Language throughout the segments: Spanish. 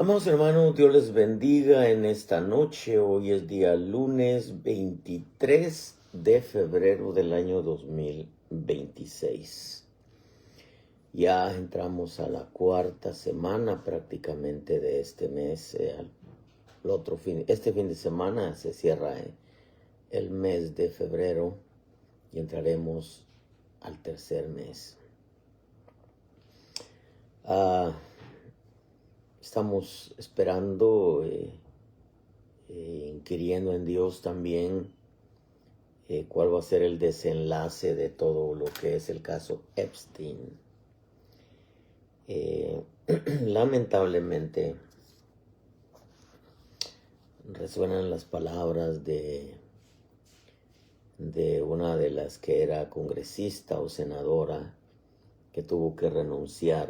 Amados hermanos, Dios les bendiga en esta noche. Hoy es día lunes 23 de febrero del año 2026. Ya entramos a la cuarta semana prácticamente de este mes. Este fin de semana se cierra el mes de febrero y entraremos al tercer mes. Estamos esperando, inquiriendo en Dios también cuál va a ser el desenlace de todo lo que es el caso Epstein. Lamentablemente resuenan las palabras de una de las que era congresista o senadora que tuvo que renunciar.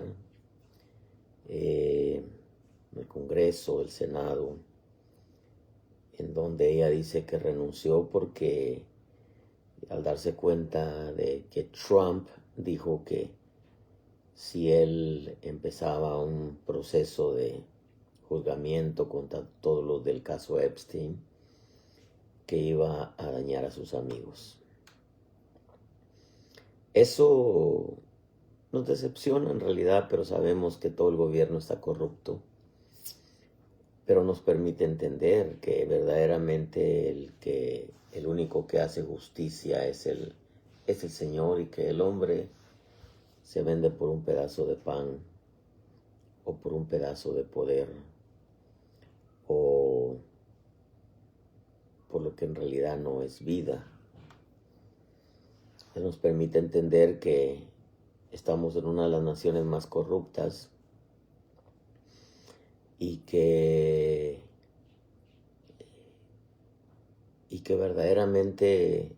El Congreso, el Senado, en donde ella dice que renunció porque al darse cuenta de que Trump dijo que si él empezaba un proceso de juzgamiento contra todos los del caso Epstein, que iba a dañar a sus amigos. Eso nos decepciona en realidad, pero sabemos que todo el gobierno está corrupto. Pero nos permite entender que verdaderamente el único que hace justicia es el Señor, y que el hombre se vende por un pedazo de pan o por un pedazo de poder o por lo que en realidad no es vida. Eso nos permite entender que estamos en una de las naciones más corruptas y que verdaderamente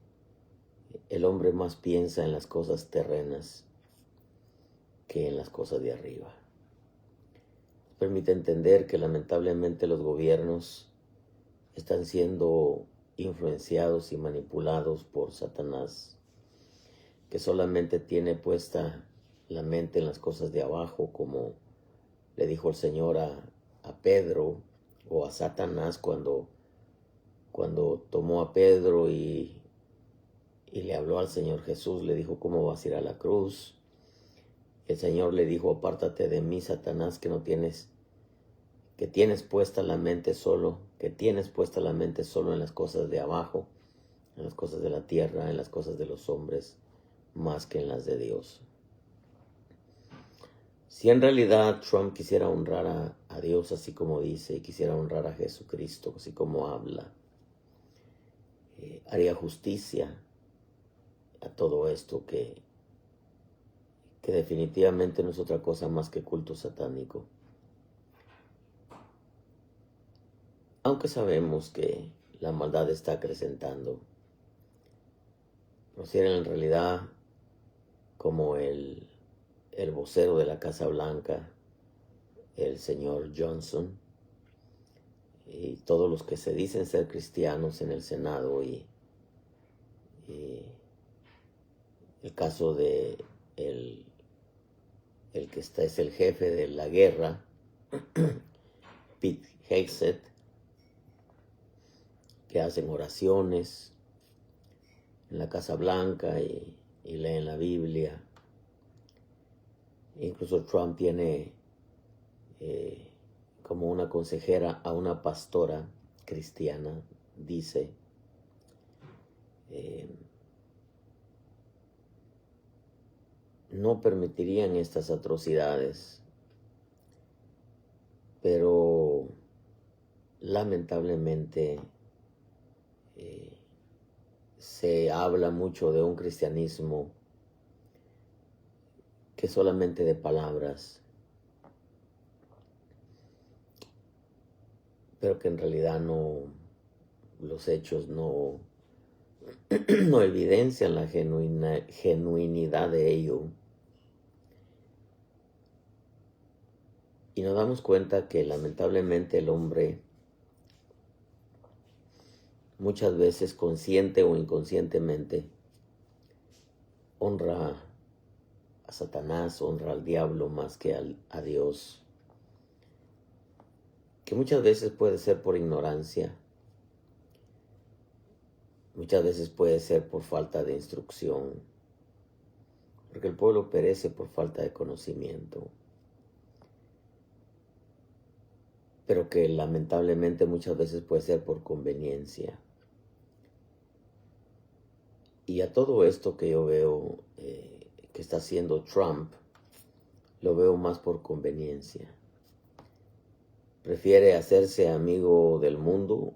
el hombre más piensa en las cosas terrenas que en las cosas de arriba. Nos permite entender que lamentablemente los gobiernos están siendo influenciados y manipulados por Satanás, que solamente tiene puesta la mente en las cosas de abajo, como le dijo el Señor a Pedro, o a Satanás cuando tomó a Pedro y le habló al Señor Jesús. Le dijo: ¿cómo vas a ir a la cruz? El Señor le dijo: apártate de mí, Satanás, que tienes puesta la mente solo en las cosas de abajo, en las cosas de la tierra, en las cosas de los hombres, más que en las de Dios. Si en realidad Trump quisiera honrar a Dios así como dice, y quisiera honrar a Jesucristo así como habla, haría justicia a todo esto que definitivamente no es otra cosa más que culto satánico. Aunque sabemos que la maldad está acrecentando, pero si era en realidad como el vocero de la Casa Blanca, el señor Johnson, y todos los que se dicen ser cristianos en el Senado, y el caso de el que es el jefe de la guerra, Pete Hegseth, que hacen oraciones en la Casa Blanca y leen la Biblia. Incluso Trump tiene como una consejera a una pastora cristiana, dice. No permitirían estas atrocidades, pero lamentablemente se habla mucho de un cristianismo que solamente de palabras, pero que en realidad los hechos no evidencian la genuinidad de ello. Y nos damos cuenta que lamentablemente el hombre, muchas veces consciente o inconscientemente, honra a Satanás, honra al diablo más que a Dios. que muchas veces puede ser por ignorancia, muchas veces puede ser por falta de instrucción, porque el pueblo perece por falta de conocimiento, pero que lamentablemente muchas veces puede ser por conveniencia. Y a todo esto que yo veo que está haciendo Trump, lo veo más por conveniencia. Prefiere hacerse amigo del mundo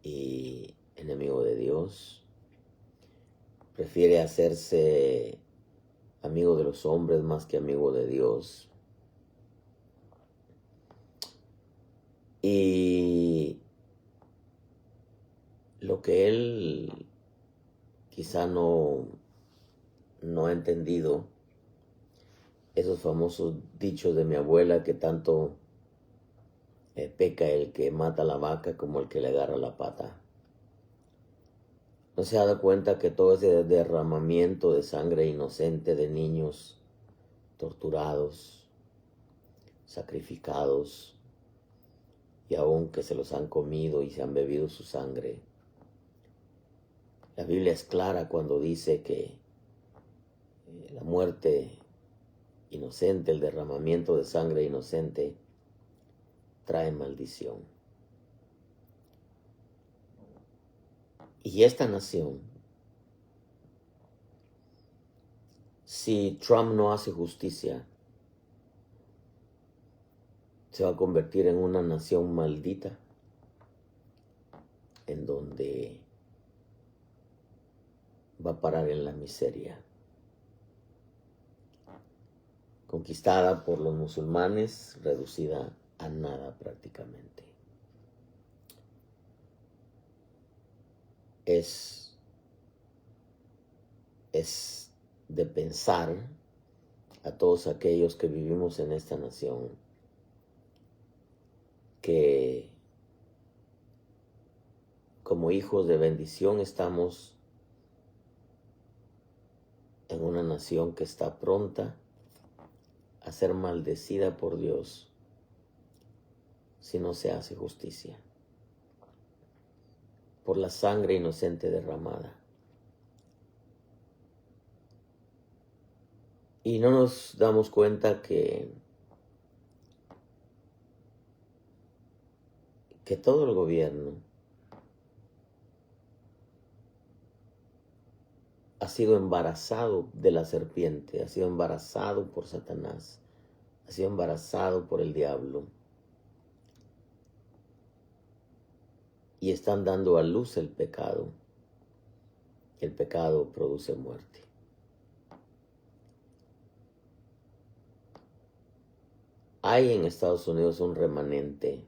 y enemigo de Dios. Prefiere hacerse amigo de los hombres más que amigo de Dios. Y lo que él quizá no ha entendido, esos famosos dichos de mi abuela que tanto peca el que mata la vaca como el que le agarra la pata. No se ha dado cuenta que todo ese derramamiento de sangre inocente de niños torturados, sacrificados, y aún que se los han comido y se han bebido su sangre. La Biblia es clara cuando dice que la muerte inocente, el derramamiento de sangre inocente, trae maldición. Y esta nación, si Trump no hace justicia, se va a convertir en una nación maldita, en donde va a parar en la miseria. Conquistada por los musulmanes, reducida a nada prácticamente. Es de pensar a todos aquellos que vivimos en esta nación que como hijos de bendición estamos en una nación que está pronta a ser maldecida por Dios si no se hace justicia por la sangre inocente derramada. Y no nos damos cuenta que todo el gobierno ha sido embarazado de la serpiente, ha sido embarazado por Satanás, ha sido embarazado por el diablo. Y están dando a luz el pecado. El pecado produce muerte. Hay en Estados Unidos un remanente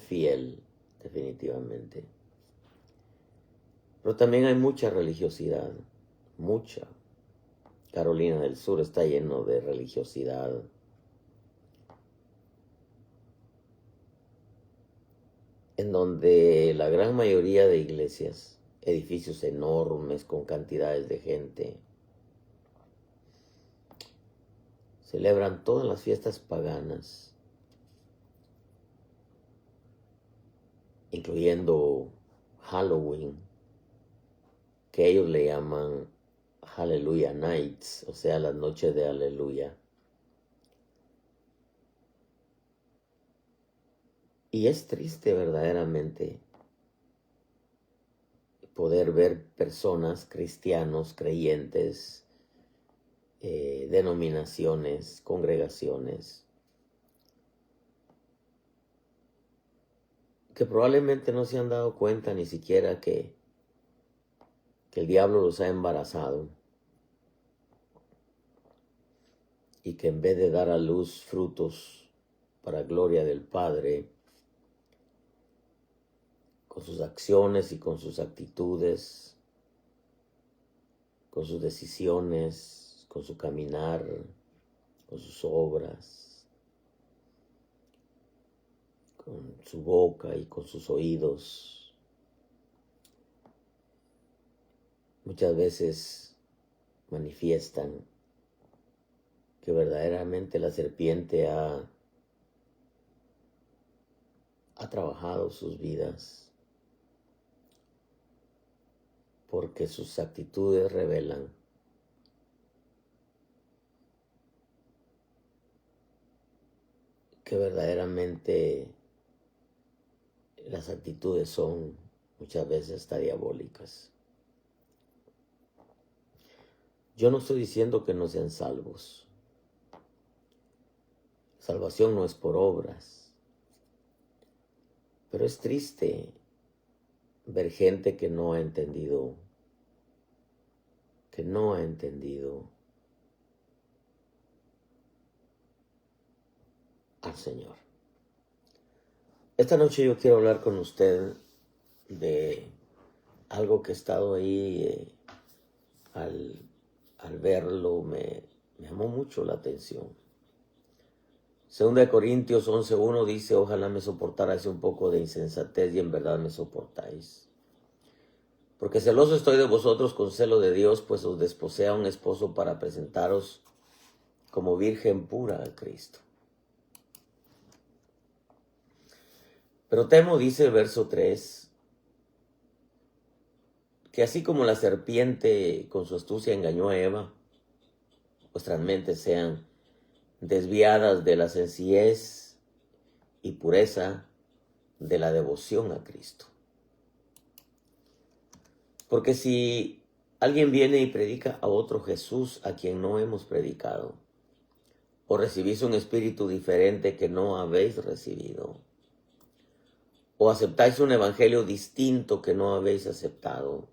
fiel, definitivamente. Pero también hay mucha religiosidad, mucha. Carolina del Sur está lleno de religiosidad. En donde la gran mayoría de iglesias, edificios enormes con cantidades de gente, celebran todas las fiestas paganas, incluyendo Halloween, que ellos le llaman Hallelujah Nights, o sea, las noches de aleluya. Y es triste verdaderamente poder ver personas, cristianos, creyentes, denominaciones, congregaciones, que probablemente no se han dado cuenta ni siquiera que el diablo los ha embarazado y que en vez de dar a luz frutos para gloria del Padre, con sus acciones y con sus actitudes, con sus decisiones, con su caminar, con sus obras, con su boca y con sus oídos, muchas veces manifiestan que verdaderamente la serpiente ha trabajado sus vidas, porque sus actitudes revelan que verdaderamente las actitudes son muchas veces hasta diabólicas. Yo no estoy diciendo que no sean salvos. Salvación no es por obras. Pero es triste ver gente que no ha entendido al Señor. Esta noche yo quiero hablar con usted de algo que he estado ahí al verlo, me llamó mucho la atención. Segunda de Corintios 11:1 dice: ojalá me soportarais un poco de insensatez y en verdad me soportáis. Porque celoso estoy de vosotros con celo de Dios, pues os desposé a un esposo para presentaros como virgen pura a Cristo. Pero temo, dice el verso 3, que así como la serpiente con su astucia engañó a Eva, vuestras mentes sean desviadas de la sencillez y pureza de la devoción a Cristo. Porque si alguien viene y predica a otro Jesús a quien no hemos predicado, o recibís un espíritu diferente que no habéis recibido, o aceptáis un evangelio distinto que no habéis aceptado,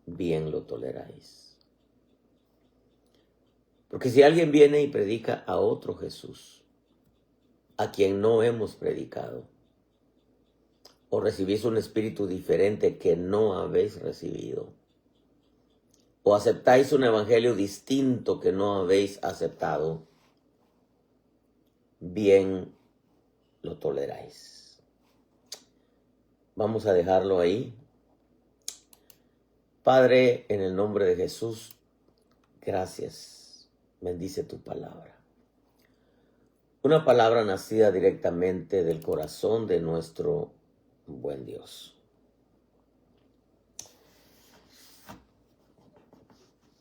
bien lo toleráis. Porque si alguien viene y predica a otro Jesús, a quien no hemos predicado, o recibís un espíritu diferente que no habéis recibido, o aceptáis un evangelio distinto que no habéis aceptado, bien lo toleráis. Vamos a dejarlo ahí. Padre, en el nombre de Jesús, gracias. Bendice tu palabra. Una palabra nacida directamente del corazón de nuestro buen Dios.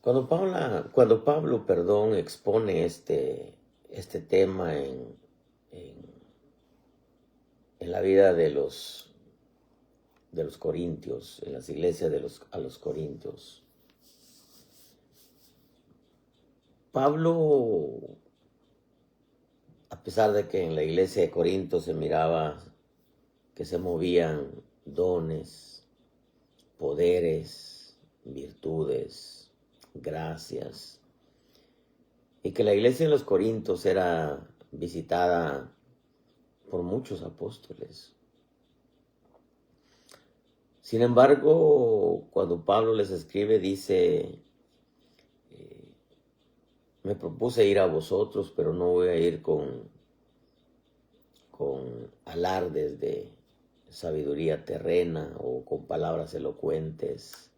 Cuando Pablo, expone este tema en la vida de los corintios, en las iglesias a los corintios, Pablo, a pesar de que en la iglesia de Corinto se miraba que se movían dones, poderes, virtudes, gracias, y que la iglesia de los Corintios era visitada por muchos apóstoles. Sin embargo, cuando Pablo les escribe, dice: me propuse ir a vosotros, pero no voy a ir con alardes de sabiduría terrena o con palabras elocuentes,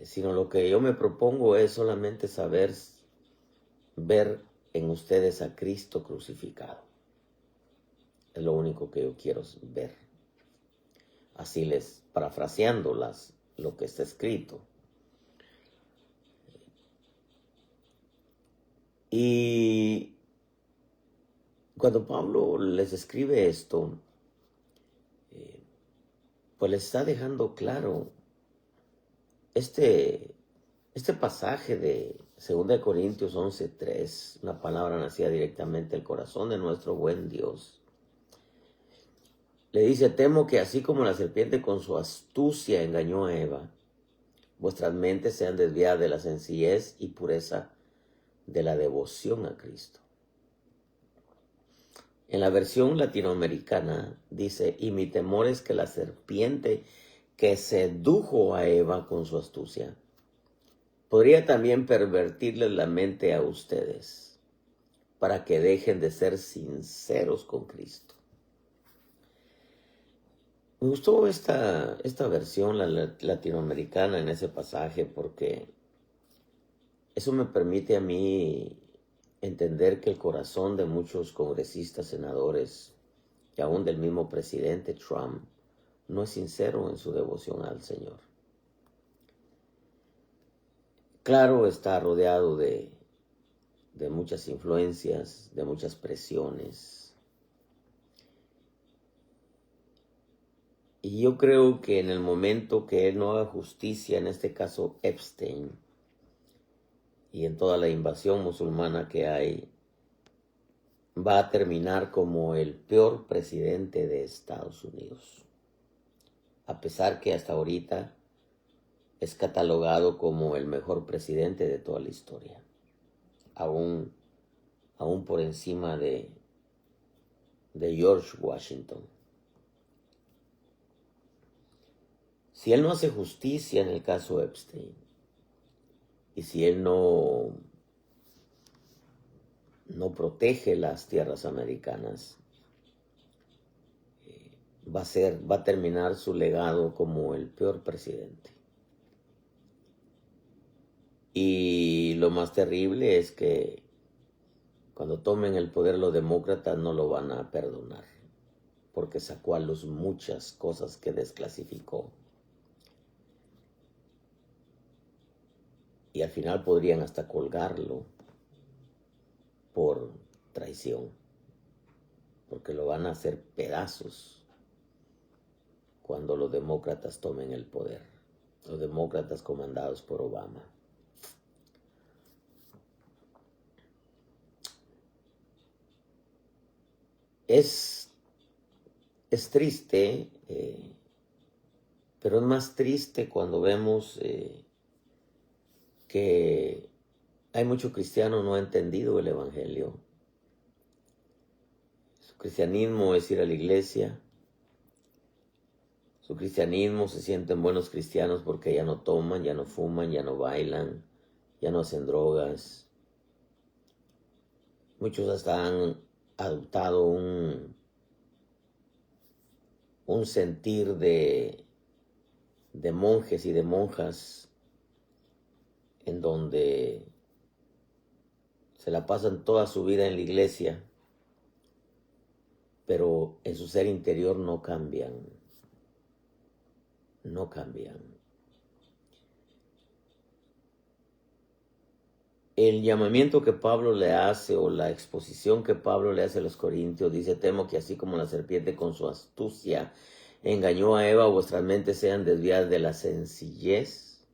sino lo que yo me propongo es solamente ver en ustedes a Cristo crucificado. Es lo único que yo quiero ver. Así parafraseando lo que está escrito. Y cuando Pablo les escribe esto, pues les está dejando claro este pasaje de 2 Corintios 11:3, una palabra nacida directamente del corazón de nuestro buen Dios. Le dice: temo que así como la serpiente con su astucia engañó a Eva, vuestras mentes sean desviadas de la sencillez y pureza de la devoción a Cristo. En la versión latinoamericana dice: y mi temor es que la serpiente que sedujo a Eva con su astucia podría también pervertirles la mente a ustedes para que dejen de ser sinceros con Cristo. Me gustó esta versión, la latinoamericana, en ese pasaje, porque eso me permite a mí entender que el corazón de muchos congresistas, senadores, y aún del mismo presidente Trump, no es sincero en su devoción al Señor. Claro, está rodeado de muchas influencias, de muchas presiones. Y yo creo que en el momento que él no haga justicia, en este caso Epstein, y en toda la invasión musulmana que hay, va a terminar como el peor presidente de Estados Unidos. A pesar que hasta ahorita es catalogado como el mejor presidente de toda la historia. Aún por encima de George Washington. Si él no hace justicia en el caso Epstein, y si él no protege las tierras americanas, va a terminar su legado como el peor presidente. Y lo más terrible es que cuando tomen el poder los demócratas no lo van a perdonar, porque sacó a luz muchas cosas que desclasificó. Y al final podrían hasta colgarlo por traición, porque lo van a hacer pedazos cuando los demócratas tomen el poder, los demócratas comandados por Obama. Es triste, pero es más triste cuando vemos que hay muchos cristianos no han entendido el evangelio. Su cristianismo es ir a la iglesia. Su cristianismo se sienten buenos cristianos porque ya no toman, ya no fuman, ya no bailan, ya no hacen drogas. Muchos hasta han adoptado un sentir de monjes y de monjas en donde se la pasan toda su vida en la iglesia, pero en su ser interior no cambian. No cambian. El llamamiento que Pablo le hace, o la exposición que Pablo le hace a los corintios, dice: temo que así como la serpiente con su astucia engañó a Eva, vuestras mentes sean desviadas de la sencillez.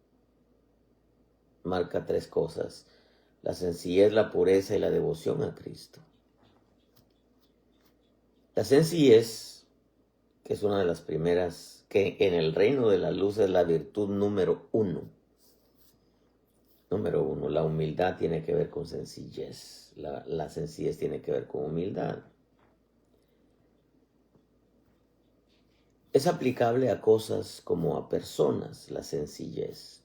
Marca 3 cosas: la sencillez, la pureza y la devoción a Cristo. La sencillez, que es una de las primeras, que en el reino de la luz es la virtud número 1. Número 1, la humildad tiene que ver con sencillez. La sencillez tiene que ver con humildad. Es aplicable a cosas como a personas, la sencillez.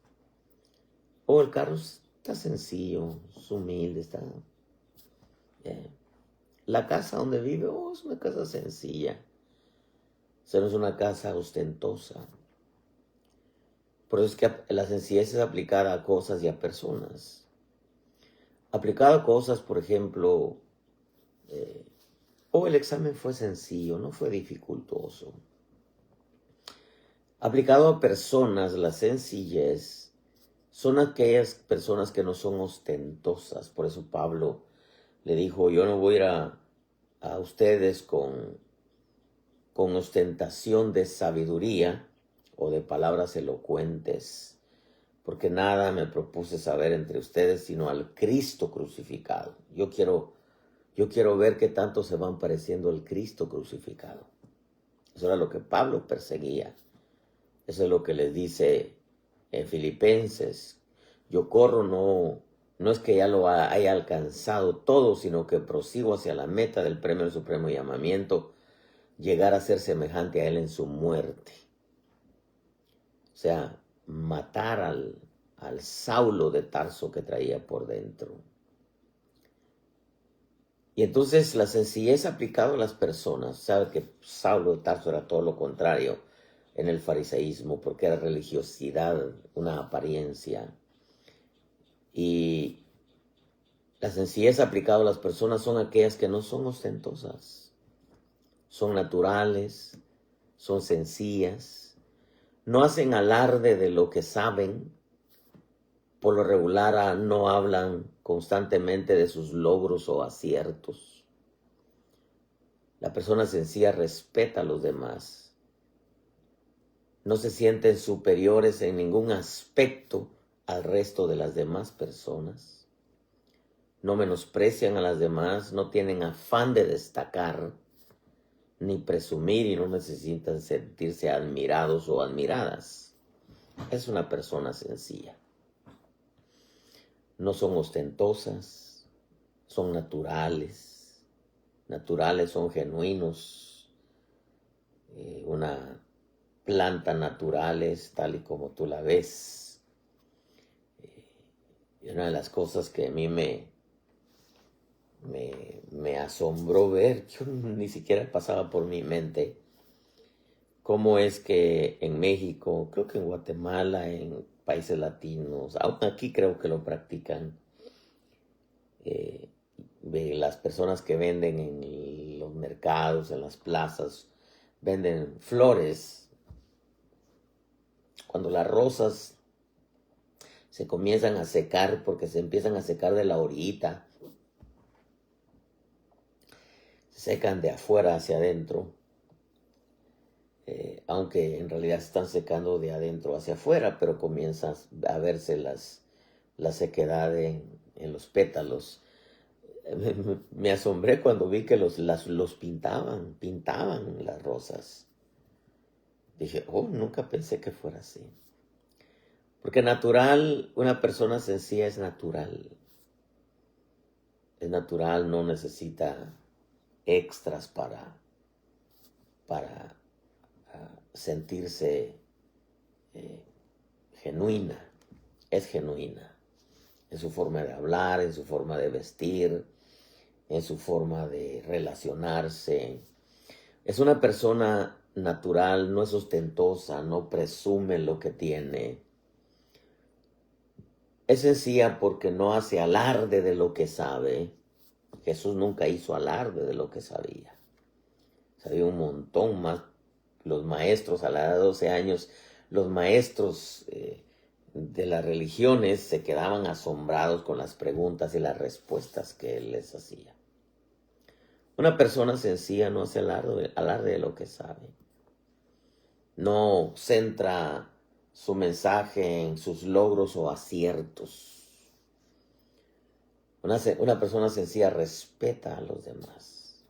El carro está sencillo, es humilde, está... La casa donde vive, es una casa sencilla. O sea, no es una casa ostentosa. Por eso es que la sencillez es aplicada a cosas y a personas. Aplicado a cosas, por ejemplo, el examen fue sencillo, no fue dificultoso. Aplicado a personas, la sencillez son aquellas personas que no son ostentosas. Por eso Pablo le dijo: yo no voy a ir a ustedes con ostentación de sabiduría o de palabras elocuentes, porque nada me propuse saber entre ustedes sino al Cristo crucificado. Yo quiero ver qué tanto se van pareciendo al Cristo crucificado. Eso era lo que Pablo perseguía. Eso es lo que les dice en Filipenses: yo corro, no es que ya lo haya alcanzado todo, sino que prosigo hacia la meta del premio del supremo llamamiento, llegar a ser semejante a él en su muerte. O sea, matar al Saulo de Tarso que traía por dentro. Y entonces la sencillez aplicada a las personas. Sabe que Saulo de Tarso era todo lo contrario en el fariseísmo, porque era religiosidad, una apariencia. Y la sencillez aplicada a las personas son aquellas que no son ostentosas. son naturales, son sencillas, no hacen alarde de lo que saben, por lo regular no hablan constantemente de sus logros o aciertos. La persona sencilla respeta a los demás, no se sienten superiores en ningún aspecto al resto de las demás personas, no menosprecian a las demás, no tienen afán de destacar, ni presumir y no necesitan sentirse admirados o admiradas. Es una persona sencilla. No son ostentosas, son naturales. Naturales son genuinos. Una planta natural es tal y como tú la ves. Y una de las cosas que a mí me asombró ver, yo ni siquiera pasaba por mi mente, cómo es que en México, creo que en Guatemala, en países latinos, aún aquí creo que lo practican, de las personas que venden en los mercados, en las plazas, venden flores. Cuando las rosas se comienzan a secar, porque se empiezan a secar de la orillita, se secan de afuera hacia adentro, aunque en realidad se están secando de adentro hacia afuera, pero comienza a verse la sequedad en los pétalos. Me asombré cuando vi que los pintaban las rosas. Dije, oh, nunca pensé que fuera así. Porque natural, una persona sencilla es natural. Es natural, no necesita extras para sentirse genuina. Es genuina en su forma de hablar, en su forma de vestir, en su forma de relacionarse. Es una persona natural, no es ostentosa, no presume lo que tiene. Es sencilla porque no hace alarde de lo que sabe. Jesús nunca hizo alarde de lo que sabía. Sabía un montón más. Los maestros a la edad de 12 años, los maestros de las religiones se quedaban asombrados con las preguntas y las respuestas que él les hacía. Una persona sencilla no hace alarde de lo que sabe. No centra su mensaje en sus logros o aciertos. Una persona sencilla respeta a los demás.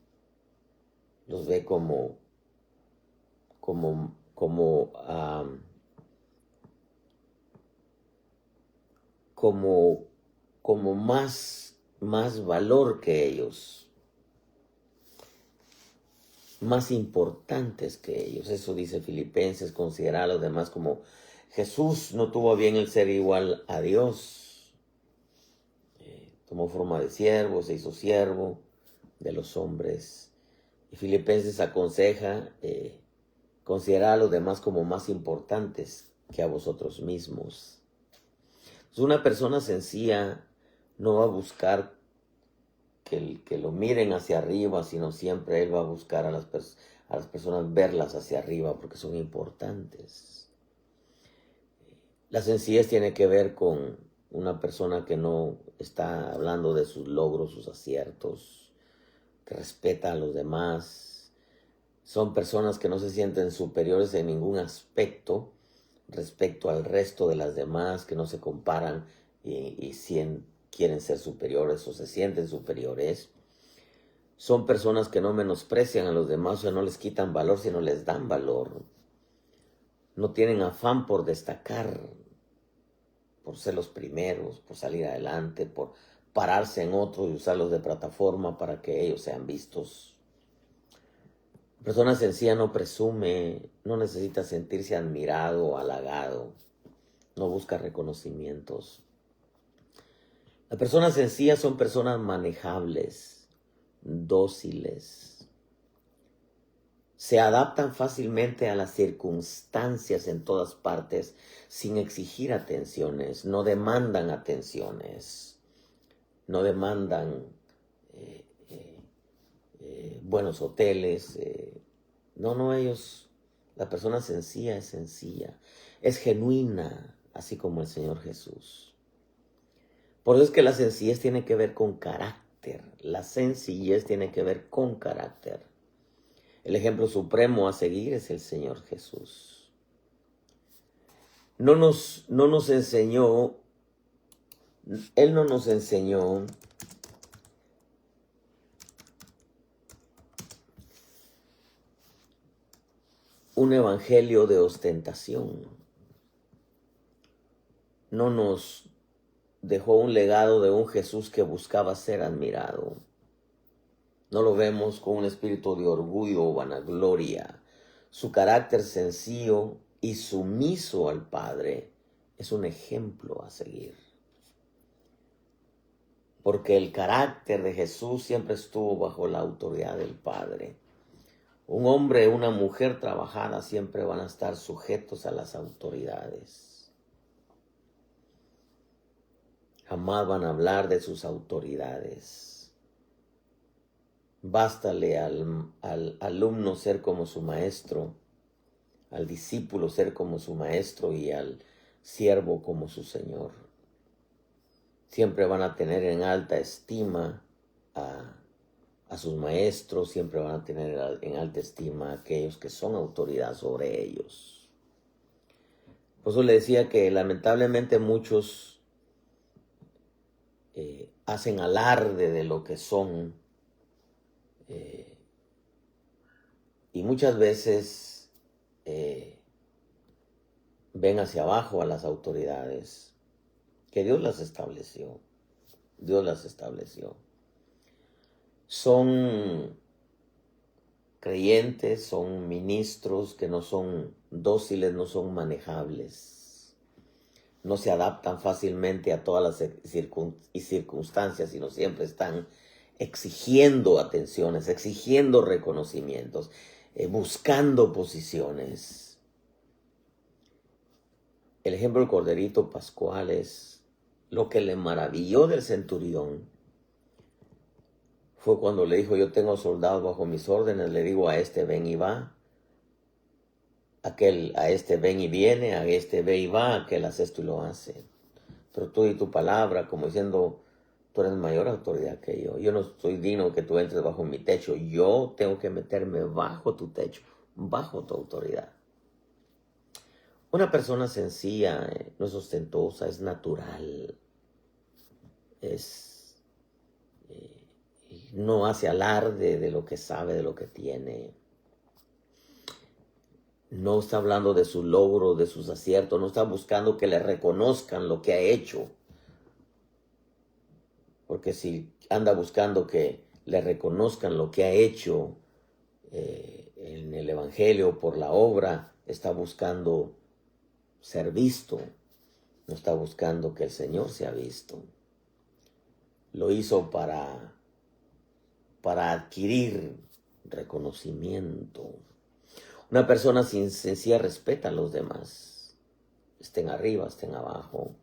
Los ve como más valor que ellos, más importantes que ellos. Eso dice Filipenses, considerar a los demás como Jesús no tuvo bien el ser igual a Dios. Tomó forma de siervo, se hizo siervo de los hombres. Y Filipenses aconseja considerar a los demás como más importantes que a vosotros mismos. Una persona sencilla no va a buscar que lo miren hacia arriba, sino siempre él va a buscar a las personas verlas hacia arriba porque son importantes. La sencillez tiene que ver con una persona que no está hablando de sus logros, sus aciertos, que respeta a los demás. Son personas que no se sienten superiores en ningún aspecto respecto al resto de las demás, que no se comparan y quieren ser superiores o se sienten superiores. Son personas que no menosprecian a los demás, o sea, no les quitan valor, sino les dan valor. No tienen afán por destacar, por ser los primeros, por salir adelante, por pararse en otros y usarlos de plataforma para que ellos sean vistos. La persona sencilla no presume, no necesita sentirse admirado o halagado, no busca reconocimientos. Las personas sencillas son personas manejables, dóciles. Se adaptan fácilmente a las circunstancias en todas partes sin exigir atenciones, no demandan atenciones, no demandan buenos hoteles. No, ellos, la persona sencilla, es genuina, así como el Señor Jesús. Por eso es que la sencillez tiene que ver con carácter. La sencillez tiene que ver con carácter. El ejemplo supremo a seguir es el Señor Jesús. No nos enseñó, Él no nos enseñó un evangelio de ostentación. No nos dejó un legado de un Jesús que buscaba ser admirado. No lo vemos con un espíritu de orgullo o vanagloria. Su carácter sencillo y sumiso al Padre es un ejemplo a seguir. Porque el carácter de Jesús siempre estuvo bajo la autoridad del Padre. Un hombre y una mujer trabajada siempre van a estar sujetos a las autoridades. Jamás van a hablar de sus autoridades. Bástale al alumno ser como su maestro, al discípulo ser como su maestro y al siervo como su señor. Siempre van a tener en alta estima a sus maestros, siempre van a tener en alta estima a aquellos que son autoridad sobre ellos. Por eso le decía que lamentablemente muchos hacen alarde de lo que son y muchas veces ven hacia abajo a las autoridades que Dios las estableció. Dios las estableció. Son creyentes, son ministros que no son dóciles, no son manejables. No se adaptan fácilmente a todas las circunstancias, sino siempre están exigiendo atenciones, exigiendo reconocimientos, buscando posiciones. El ejemplo del corderito pascual es lo que le maravilló del centurión. Fue cuando le dijo: yo tengo soldados bajo mis órdenes, le digo a este ven y va, a este ven y viene, a este ve y va, aquel hace esto y lo hace. Pero tú y tu palabra, como diciendo, tú eres mayor autoridad que yo. Yo no soy digno que tú entres bajo mi techo. Yo tengo que meterme bajo tu techo, bajo tu autoridad. Una persona sencilla, no es ostentosa, es natural. No hace alarde de lo que sabe, de lo que tiene. No está hablando de su logro, de sus aciertos. No está buscando que le reconozcan lo que ha hecho. Porque si anda buscando que le reconozcan lo que ha hecho en el Evangelio por la obra, está buscando ser visto. No está buscando que el Señor sea visto. Lo hizo para adquirir reconocimiento. Una persona sencilla respeta a los demás. Estén arriba, estén abajo.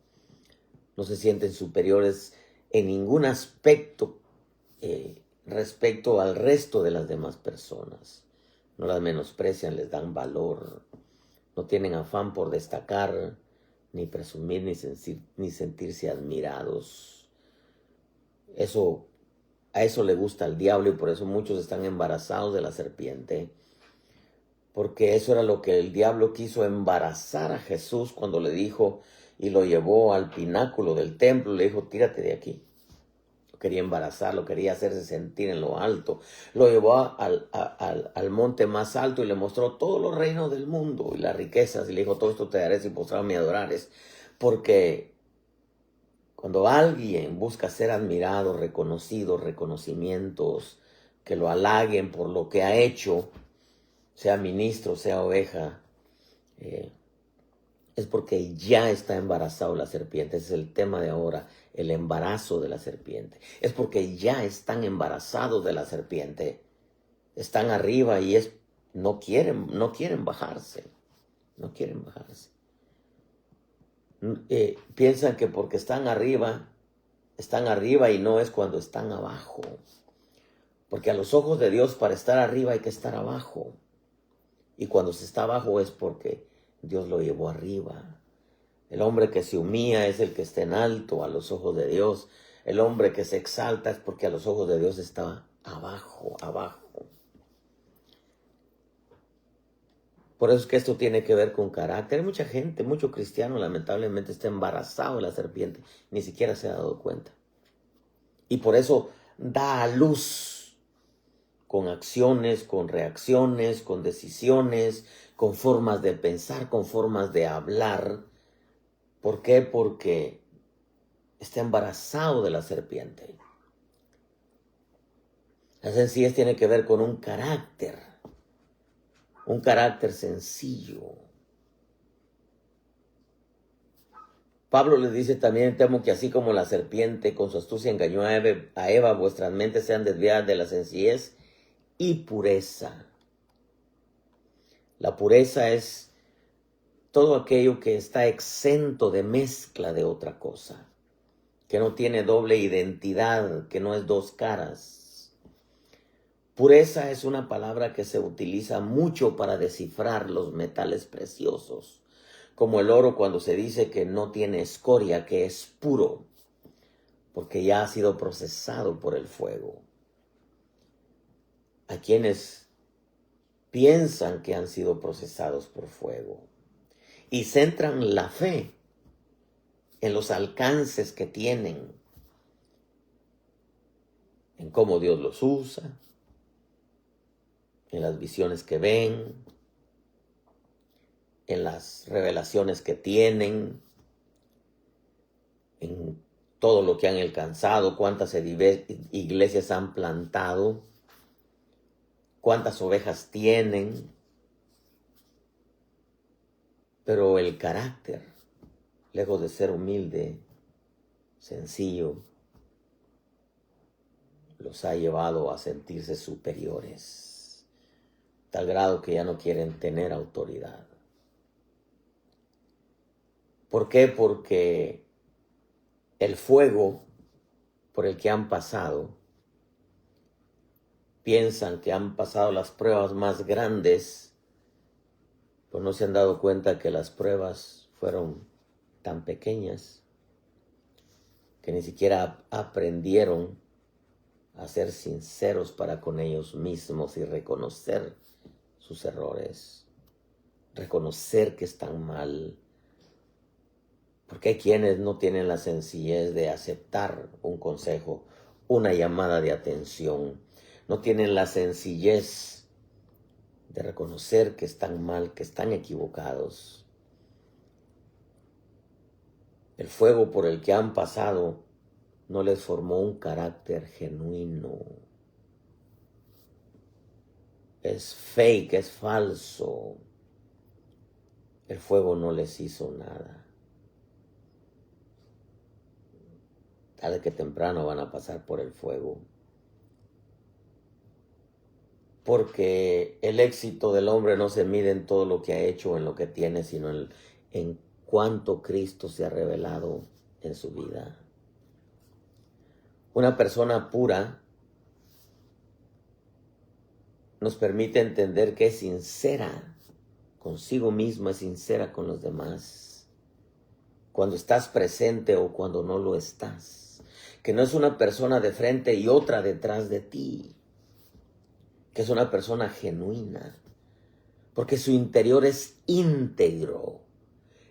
No se sienten superiores en ningún aspecto respecto al resto de las demás personas. No las menosprecian, les dan valor. No tienen afán por destacar, ni presumir, ni sentirse admirados. A eso le gusta al diablo y por eso muchos están embarazados de la serpiente. Porque eso era lo que el diablo quiso, embarazar a Jesús cuando le dijo y lo llevó al pináculo del templo. Le dijo: tírate de aquí. Lo quería embarazar, lo quería hacerse sentir en lo alto. Lo llevó al monte más alto y le mostró todos los reinos del mundo y las riquezas. Y le dijo: todo esto te daré si postrado me adorares. Porque cuando alguien busca ser admirado, reconocido, reconocimientos, que lo halaguen por lo que ha hecho, sea ministro, sea oveja, es porque ya está embarazado la serpiente. Ese es el tema de ahora, el embarazo de la serpiente. Es porque ya están embarazados de la serpiente. Están arriba y no quieren bajarse. No quieren bajarse. Piensan que porque están arriba y no es cuando están abajo. Porque a los ojos de Dios, para estar arriba hay que estar abajo. Y cuando se está abajo es porque Dios lo llevó arriba. El hombre que se humilla es el que está en alto a los ojos de Dios. El hombre que se exalta es porque a los ojos de Dios está abajo, abajo. Por eso es que esto tiene que ver con carácter. Hay mucha gente, mucho cristiano, lamentablemente está embarazado de la serpiente. Ni siquiera se ha dado cuenta. Y por eso da a luz con acciones, con reacciones, con decisiones, con formas de pensar, con formas de hablar. ¿Por qué? Porque está embarazado de la serpiente. La sencillez tiene que ver con un carácter sencillo. Pablo le dice también, temo que así como la serpiente con su astucia engañó a Eva, vuestras mentes sean desviadas de la sencillez y pureza. La pureza es todo aquello que está exento de mezcla de otra cosa, que no tiene doble identidad, que no es dos caras. Pureza es una palabra que se utiliza mucho para descifrar los metales preciosos, como el oro cuando se dice que no tiene escoria, que es puro, porque ya ha sido procesado por el fuego. Hay quienes piensan que han sido procesados por fuego y centran la fe en los alcances que tienen, en cómo Dios los usa, en las visiones que ven, en las revelaciones que tienen, en todo lo que han alcanzado, cuántas iglesias han plantado, cuántas ovejas tienen. Pero el carácter, lejos de ser humilde, sencillo, los ha llevado a sentirse superiores, tal grado que ya no quieren tener autoridad. ¿Por qué? Porque el fuego por el que han pasado, piensan que han pasado las pruebas más grandes, pero no se han dado cuenta que las pruebas fueron tan pequeñas que ni siquiera aprendieron a ser sinceros para con ellos mismos y reconocer sus errores, reconocer que están mal. Porque hay quienes no tienen la sencillez de aceptar un consejo, una llamada de atención. No tienen la sencillez de reconocer que están mal, que están equivocados. El fuego por el que han pasado no les formó un carácter genuino. Es fake, es falso. El fuego no les hizo nada. Tarde que temprano van a pasar por el fuego. Porque el éxito del hombre no se mide en todo lo que ha hecho o en lo que tiene, sino en cuánto Cristo se ha revelado en su vida. Una persona pura nos permite entender que es sincera consigo misma, es sincera con los demás. Cuando estás presente o cuando no lo estás. Que no es una persona de frente y otra detrás de ti. Que es una persona genuina. Porque su interior es íntegro.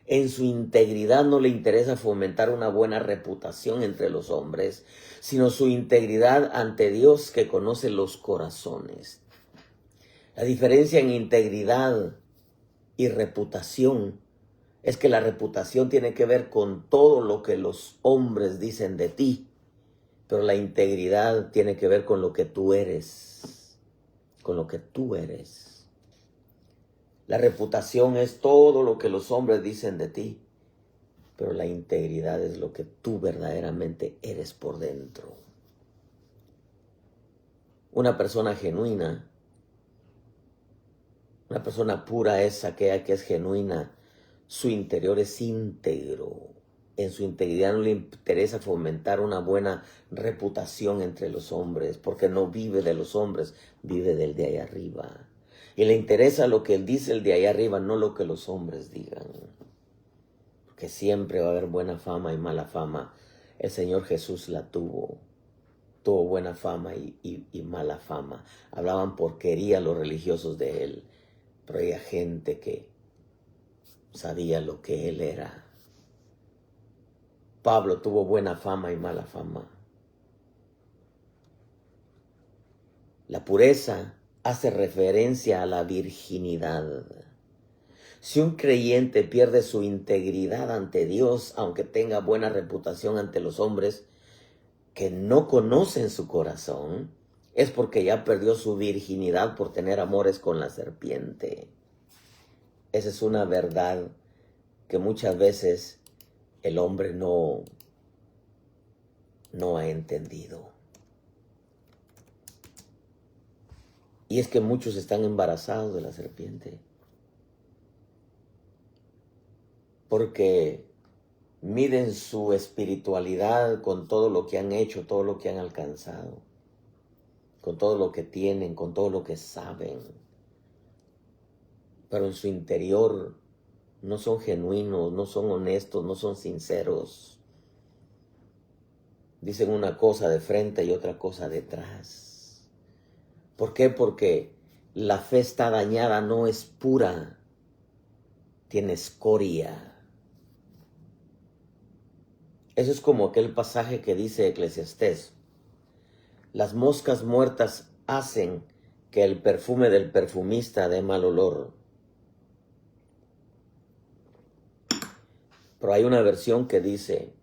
En su integridad no le interesa fomentar una buena reputación entre los hombres, sino su integridad ante Dios que conoce los corazones. La diferencia en integridad y reputación es que la reputación tiene que ver con todo lo que los hombres dicen de ti, pero la integridad tiene que ver con lo que tú eres, con lo que tú eres. La reputación es todo lo que los hombres dicen de ti, pero la integridad es lo que tú verdaderamente eres por dentro. Una persona genuina, una persona pura es aquella que es genuina. Su interior es íntegro. en su integridad no le interesa fomentar una buena reputación entre los hombres, porque no vive de los hombres, vive del de ahí arriba. Y le interesa lo que él dice el de ahí arriba, no lo que los hombres digan. Porque siempre va a haber buena fama y mala fama. El Señor Jesús la tuvo. Tuvo buena fama y mala fama. Hablaban porquería los religiosos de él, pero había gente que sabía lo que él era. Pablo tuvo buena fama y mala fama. La pureza hace referencia a la virginidad. Si un creyente pierde su integridad ante Dios, aunque tenga buena reputación ante los hombres que no conocen su corazón, es porque ya perdió su virginidad por tener amores con la serpiente. Esa es una verdad que muchas veces el hombre no ha entendido. Y es que muchos están embarazados de la serpiente. Porque miden su espiritualidad con todo lo que han hecho, todo lo que han alcanzado, con todo lo que tienen, con todo lo que saben. Pero en su interior no son genuinos, no son honestos, no son sinceros. Dicen una cosa de frente y otra cosa detrás. ¿Por qué? Porque la fe está dañada, no es pura, tiene escoria. Eso es como aquel pasaje que dice Eclesiastés: las moscas muertas hacen que el perfume del perfumista dé mal olor. Pero hay una versión que dice: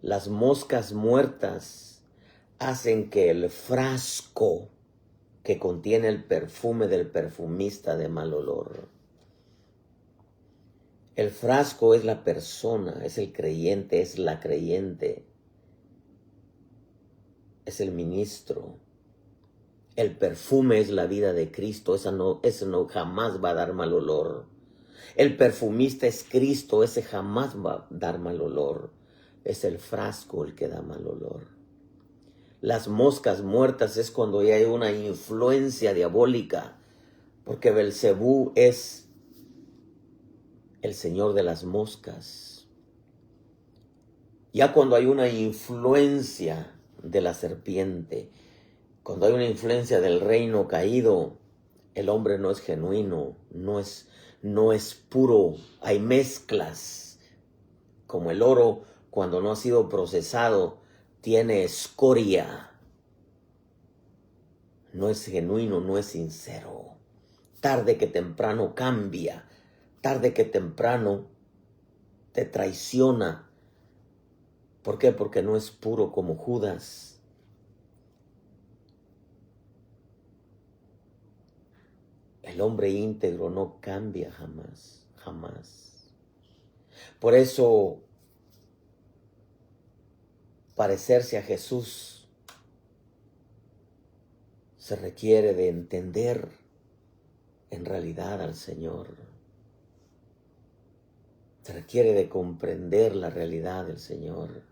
las moscas muertas hacen que el frasco que contiene el perfume del perfumista dé mal olor. El frasco es la persona, es el creyente, es la creyente, es el ministro. El perfume es la vida de Cristo, eso no jamás va a dar mal olor. El perfumista es Cristo, ese jamás va a dar mal olor. Es el frasco el que da mal olor. Las moscas muertas es cuando ya hay una influencia diabólica, porque Belcebú es el señor de las moscas. Ya cuando hay una influencia de la serpiente, cuando hay una influencia del reino caído, el hombre no es genuino, no es puro. Hay mezclas, como el oro cuando no ha sido procesado tiene escoria, no es genuino, no es sincero. Tarde que temprano cambia, tarde que temprano te traiciona. ¿Por qué? Porque no es puro como Judas. El hombre íntegro no cambia jamás, jamás. Por eso, parecerse a Jesús se requiere de entender en realidad al Señor. Se requiere de comprender la realidad del Señor.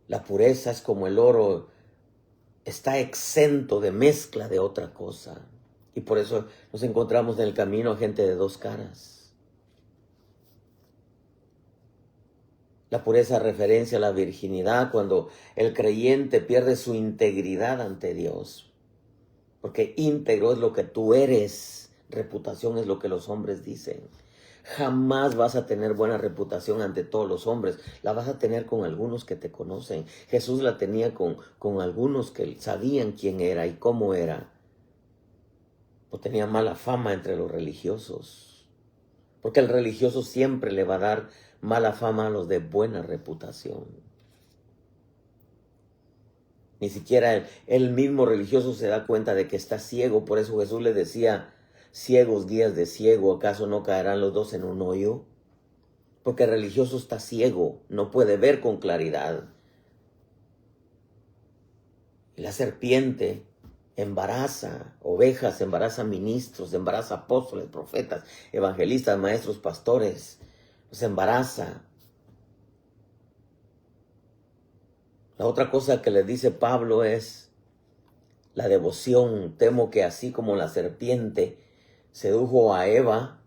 La pureza es como el oro, está exento de mezcla de otra cosa. Y por eso nos encontramos en el camino a gente de dos caras. La pureza referencia a la virginidad cuando el creyente pierde su integridad ante Dios. Porque íntegro es lo que tú eres, reputación es lo que los hombres dicen. Jamás vas a tener buena reputación ante todos los hombres. La vas a tener con algunos que te conocen. Jesús la tenía con algunos que sabían quién era y cómo era. O tenía mala fama entre los religiosos. Porque el religioso siempre le va a dar mala fama a los de buena reputación. Ni siquiera el mismo religioso se da cuenta de que está ciego. Por eso Jesús le decía: ciegos, guías de ciego, ¿acaso no caerán los dos en un hoyo? Porque el religioso está ciego, no puede ver con claridad. Y la serpiente embaraza ovejas, embaraza ministros, embaraza apóstoles, profetas, evangelistas, maestros, pastores. Los embaraza La otra cosa que le dice Pablo es la devoción. Temo que así como la serpiente sedujo a Eva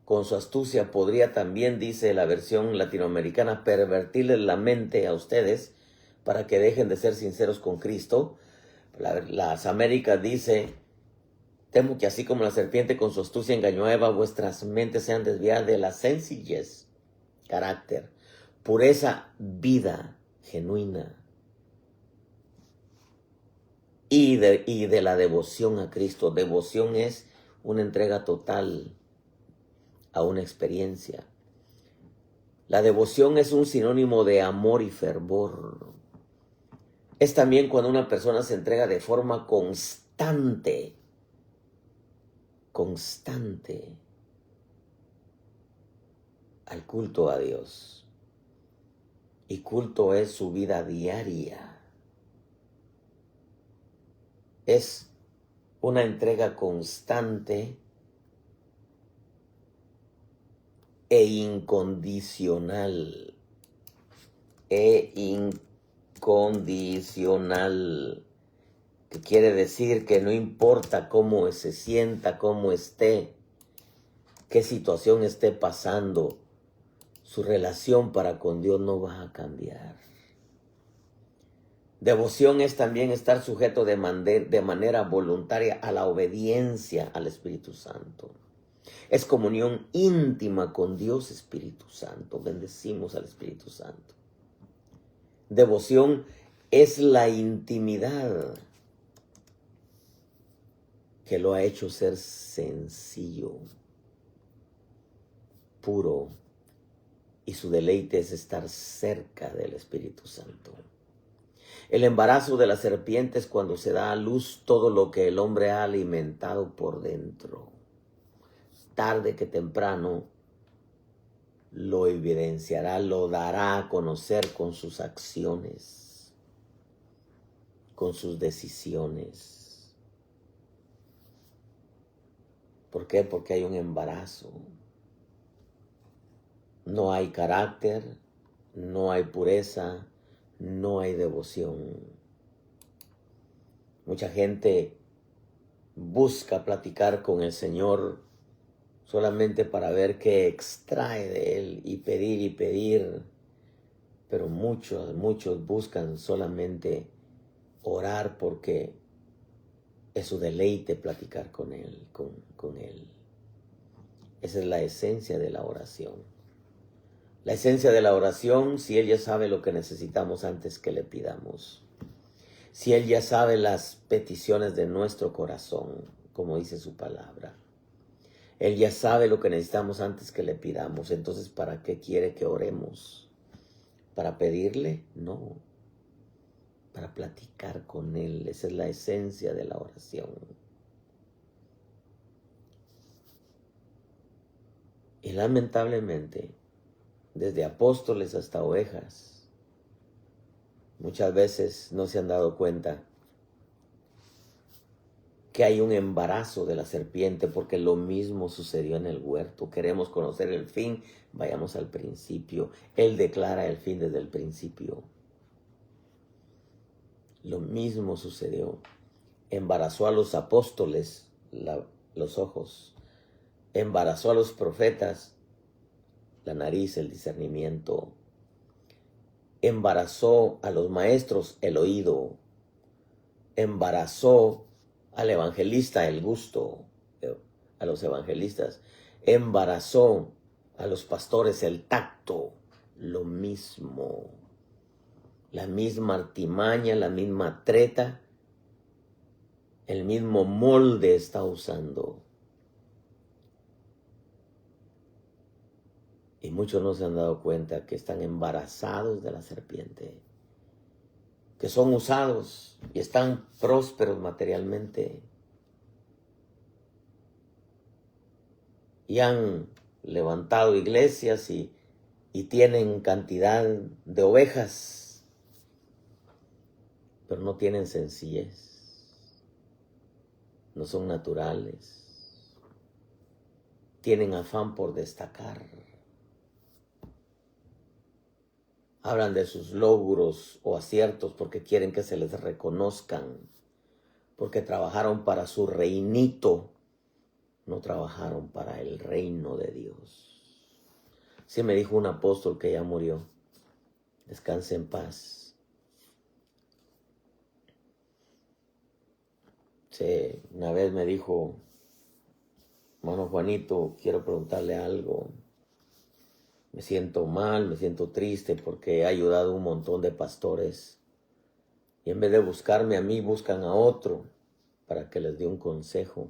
con su astucia, podría también, dice la versión latinoamericana, pervertirles la mente a ustedes para que dejen de ser sinceros con Cristo. Las Américas dice: temo que así como la serpiente con su astucia engañó a Eva, vuestras mentes sean desviadas de la sencillez, carácter, pureza, vida genuina y de la devoción a Cristo. Devoción es una entrega total a una experiencia. La devoción es un sinónimo de amor y fervor. Es también cuando una persona se entrega de forma constante al culto a Dios. Y culto es su vida diaria. Es una entrega constante e incondicional. Que quiere decir que no importa cómo se sienta, cómo esté, qué situación esté pasando, su relación para con Dios no va a cambiar. Devoción es también estar sujeto de manera voluntaria a la obediencia al Espíritu Santo. Es comunión íntima con Dios Espíritu Santo. Bendecimos al Espíritu Santo. Devoción es la intimidad que lo ha hecho ser sencillo, puro, y su deleite es estar cerca del Espíritu Santo. El embarazo de la serpiente es cuando se da a luz todo lo que el hombre ha alimentado por dentro. Tarde que temprano lo evidenciará, lo dará a conocer con sus acciones, con sus decisiones. ¿Por qué? Porque hay un embarazo. No hay carácter, no hay pureza, no hay devoción. Mucha gente busca platicar con el Señor solamente para ver qué extrae de Él y pedir, pero muchos buscan solamente orar porque es su deleite platicar con Él, con Él. Esa es la esencia de la oración. La esencia de la oración, si Él ya sabe lo que necesitamos antes que le pidamos. Si Él ya sabe las peticiones de nuestro corazón, como dice su palabra. Él ya sabe lo que necesitamos antes que le pidamos. Entonces, ¿para qué quiere que oremos? ¿Para pedirle? No. Para platicar con Él. Esa es la esencia de la oración. Y lamentablemente, desde apóstoles hasta ovejas, muchas veces no se han dado cuenta que hay un embarazo de la serpiente, porque lo mismo sucedió en el huerto. Queremos conocer el fin, vayamos al principio. Él declara el fin desde el principio. Lo mismo sucedió. Embarazó a los apóstoles los ojos. Embarazó a los profetas la nariz, el discernimiento. Embarazó a los maestros el oído. Embarazó al evangelista el gusto, a los evangelistas. Embarazó a los pastores el tacto. Lo mismo. La misma artimaña, la misma treta, el mismo molde está usando. Y muchos no se han dado cuenta que están embarazados de la serpiente, que son usados y están prósperos materialmente. Y han levantado iglesias y tienen cantidad de ovejas, pero no tienen sencillez, no son naturales, tienen afán por destacar, Hablan de sus logros o aciertos porque quieren que se les reconozcan, porque trabajaron para su reinito, no trabajaron para el reino de Dios. Sí me dijo un apóstol que ya murió, descanse en paz. Sí, una vez me dijo, hermano Juanito, quiero preguntarle algo. Me siento mal, me siento triste porque he ayudado a un montón de pastores. Y en vez de buscarme a mí, buscan a otro para que les dé un consejo.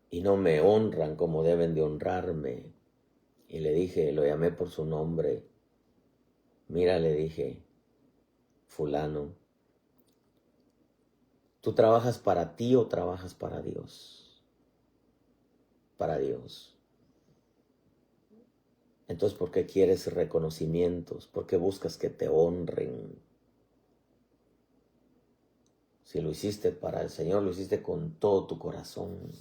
Y no me honran como deben de honrarme. Y le dije, lo llamé por su nombre. Mira, le dije, fulano, ¿tú trabajas para ti o trabajas para Dios? Para Dios. Entonces, ¿por qué quieres reconocimientos? ¿Por qué buscas que te honren? Si lo hiciste para el Señor, lo hiciste con todo tu corazón.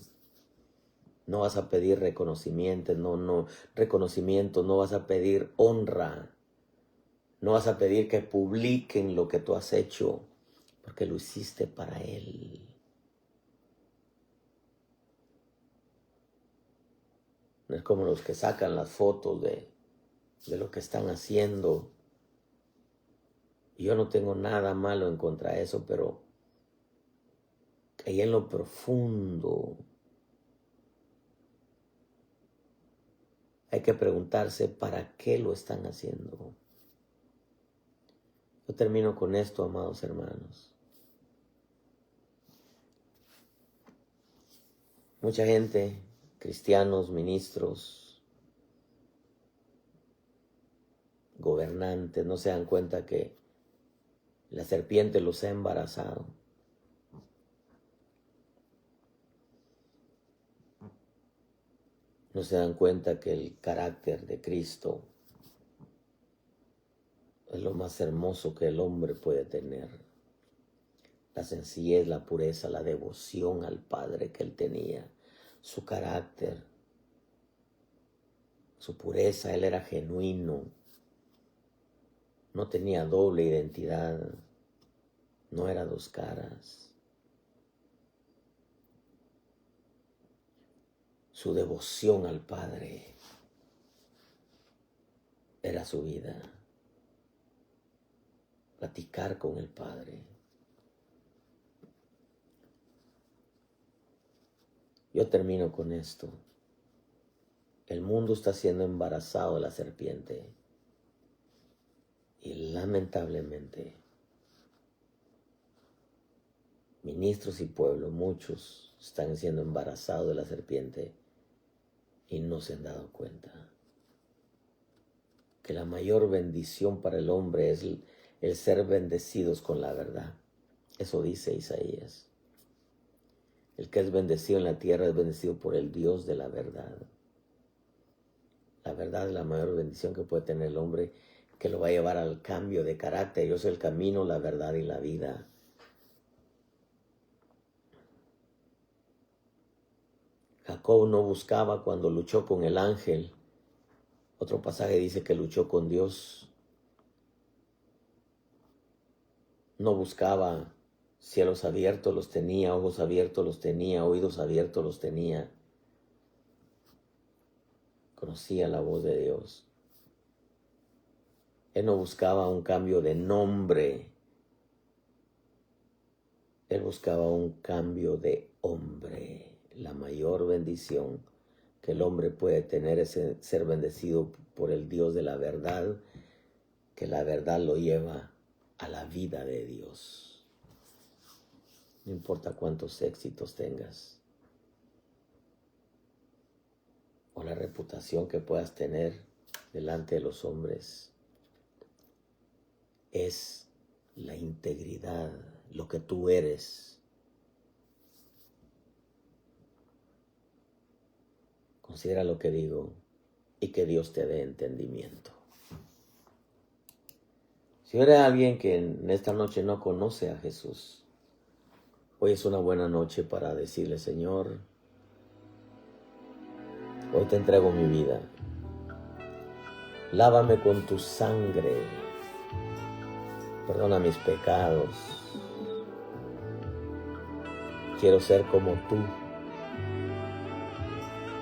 No vas a pedir reconocimiento, reconocimiento, no vas a pedir honra. No vas a pedir que publiquen lo que tú has hecho, porque lo hiciste para Él. No es como los que sacan las fotos de lo que están haciendo. Y yo no tengo nada malo en contra de eso, pero ahí en lo profundo hay que preguntarse para qué lo están haciendo. Yo termino con esto, amados hermanos. Mucha gente, cristianos, ministros, gobernantes, no se dan cuenta que la serpiente los ha embarazado. No se dan cuenta que el carácter de Cristo es lo más hermoso que el hombre puede tener. La sencillez, la pureza, la devoción al Padre que él tenía, su carácter, su pureza, él era genuino, no tenía doble identidad, no era dos caras. Su devoción al Padre era su vida. Platicar con el Padre. Yo termino con esto. El mundo está siendo embarazado de la serpiente. Y lamentablemente, ministros y pueblo, muchos están siendo embarazados de la serpiente y no se han dado cuenta que la mayor bendición para el hombre es el ser bendecidos con la verdad. Eso dice Isaías. El que es bendecido en la tierra es bendecido por el Dios de la verdad. La verdad es la mayor bendición que puede tener el hombre, que lo va a llevar al cambio de carácter. Yo soy el camino, la verdad y la vida. Jacob no buscaba cuando luchó con el ángel. Otro pasaje dice que luchó con Dios. No buscaba cielos abiertos, los tenía, ojos abiertos los tenía, oídos abiertos los tenía. Conocía la voz de Dios. Él no buscaba un cambio de nombre. Él buscaba un cambio de hombre. La mayor bendición que el hombre puede tener es ser bendecido por el Dios de la verdad, que la verdad lo lleva a la vida de Dios. No importa cuántos éxitos tengas o la reputación que puedas tener delante de los hombres, es la integridad, lo que tú eres. Considera lo que digo y que Dios te dé entendimiento. Si eres alguien que en esta noche no conoce a Jesús, hoy es una buena noche para decirle: Señor, hoy te entrego mi vida. Lávame con tu sangre. Perdona mis pecados. Quiero ser como tú.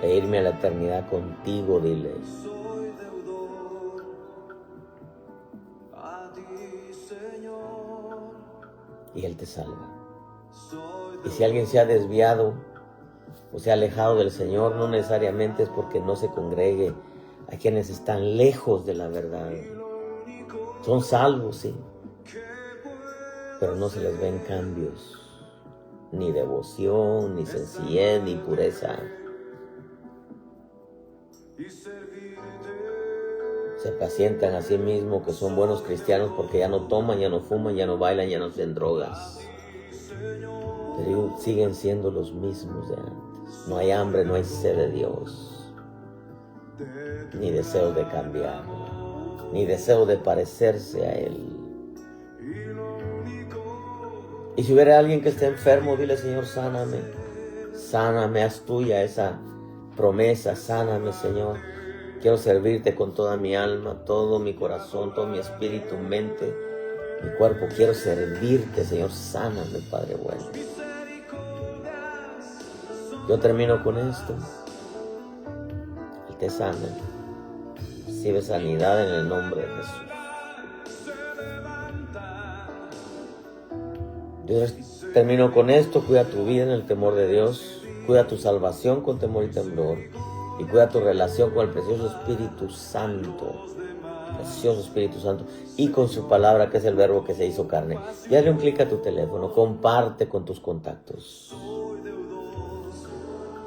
E irme a la eternidad contigo, diles. Y Él te salva. Y si alguien se ha desviado o se ha alejado del Señor, no necesariamente es porque no se congregue. Hay quienes están lejos de la verdad. Son salvos, sí, pero no se les ven cambios, ni devoción, ni sencillez, ni pureza. Se pacientan a sí mismos que son buenos cristianos porque ya no toman, ya no fuman, ya no bailan, ya no hacen drogas. Pero siguen siendo los mismos de antes. No hay hambre, no hay sed de Dios, ni deseo de cambiar, ni deseo de parecerse a Él. Y si hubiera alguien que esté enfermo, dile: Señor, sáname. Sáname, haz tuya esa promesa. Sáname, Señor. Quiero servirte con toda mi alma, todo mi corazón, todo mi espíritu, mente, mi cuerpo. Quiero servirte, Señor. Sáname, Padre bueno. Yo termino con esto. Él te sana. Recibe sanidad en el nombre de Jesús. Yo termino con esto. Cuida tu vida en el temor de Dios. Cuida tu salvación con temor y temblor. Y cuida tu relación con el precioso Espíritu Santo. Precioso Espíritu Santo. Y con su palabra, que es el verbo que se hizo carne. Y dale un clic a tu teléfono. Comparte con tus contactos.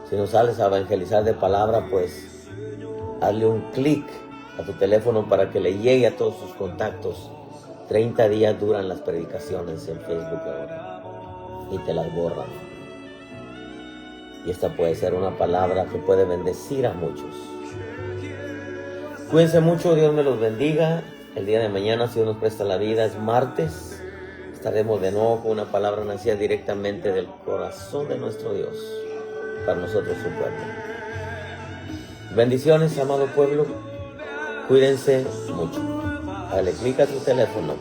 Si no sales a evangelizar de palabra, pues hazle un clic a tu teléfono para que le llegue a todos tus contactos. 30 días duran las predicaciones en Facebook ahora. Y te las borran. Y esta puede ser una palabra que puede bendecir a muchos. Cuídense mucho, Dios me los bendiga. El día de mañana, si Dios nos presta la vida, es martes. Estaremos de nuevo con una palabra nacida directamente del corazón de nuestro Dios, para nosotros su pueblo. Bendiciones, amado pueblo. Cuídense mucho. Dale clic a tu teléfono